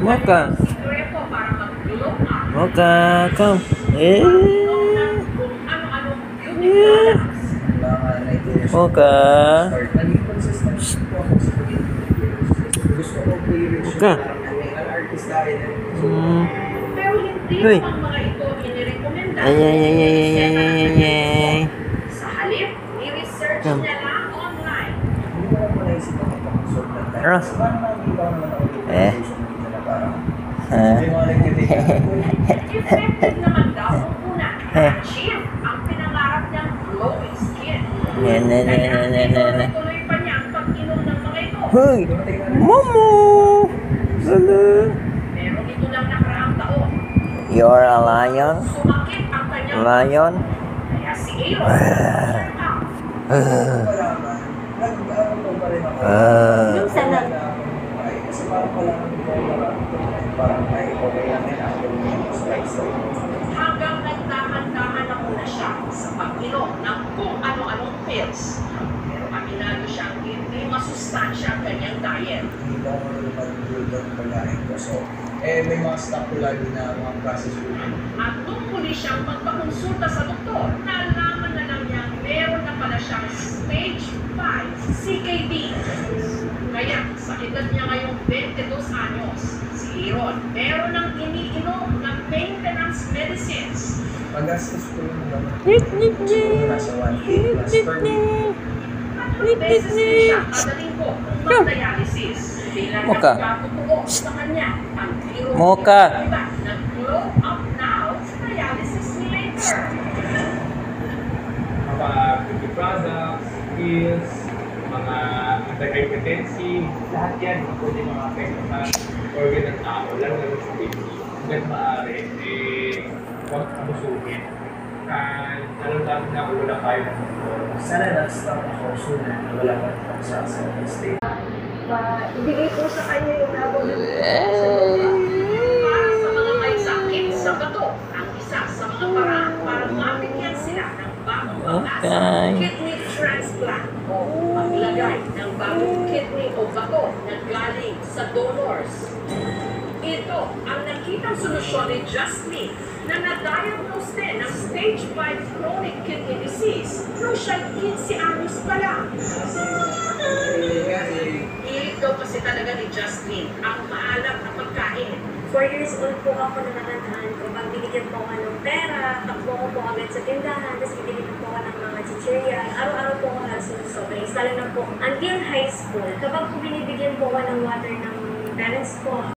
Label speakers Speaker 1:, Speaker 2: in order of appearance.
Speaker 1: Mocha. Mocha, come. Mocha. Mocha. Uy. Ay, ay, ay, ay, ay, ay, ay, ay.
Speaker 2: Sa halip, i-research niya lang online. Effective naman daw kung una, achieve ang pinangarap niyang glowing skin. Kaya tuloy pa niya ang pag-inom ng mga ito.
Speaker 1: Hoy! Momo! Lala!
Speaker 2: Pero ito lang nakaraang taon.
Speaker 1: You're a lion?
Speaker 2: Sumakit ang kanyang
Speaker 1: Lion?
Speaker 2: kaya si Aaron
Speaker 3: Yung sanag.
Speaker 2: hanggang nagdahan-dahan na muna siya sa pag-inom ng kung ano-anong pills. Pero aminado siyang hindi masustansya ang kanyang diet.
Speaker 4: May mga stock ko lagi na mga process food.
Speaker 2: At nung muli siyang magpakonsulta sa doktor, nalaman na lang niya meron na pala siyang stage 5 CKD. Kaya sa edad niya ngayong 22 anyos, si Aaron meron nang iniinom ng maintenance medicines.
Speaker 4: Magastos ko yung gamot. Nasa 1K plus per week.
Speaker 2: Tatlong beses din siya kada linggo kung mag-dialysis. Bilang
Speaker 1: Mocha.
Speaker 2: nagkatutuo sa kanya ang virus
Speaker 1: Mocha.
Speaker 2: na glow up now sa dialysis ni Later.
Speaker 5: Mga beauty products, pills, mga anti-hypertensive, lahat yan pwede mga apekto sa organ ng tao, lalo sa baby. Hanggang maaari, huwag abusuhin. Lalo na wala kayo ng doktor.
Speaker 4: Sana na-stop ako sooner na wala ka ako sa state.
Speaker 3: Ibigay ko sa kanya yung nabong
Speaker 2: Para sa mga may sakit sa bato, ang isa sa mga paraan para mabigyan sila ng bagong pag-asa, kidney transplant o paglagay ng bagong kidney o bato na galing sa donors. Ito ang nakitang solusyon ni Justine na na-diagnose din ng stage 5 chronic kidney disease nung siya 15 anyos pa lang. Hilig daw kasi talaga ni Justine ang maalat na pagkain.
Speaker 3: 4 years old po ako na natandaan ko. Pag binigyan po ako ng pera, takbo ko po agad sa tindahan, tapos bibili po ako ng mga chichirya. Araw-araw po ako halos sobrang. Lalo na po until high school. Kapag po binibigyan po ako ng water ng parents ko,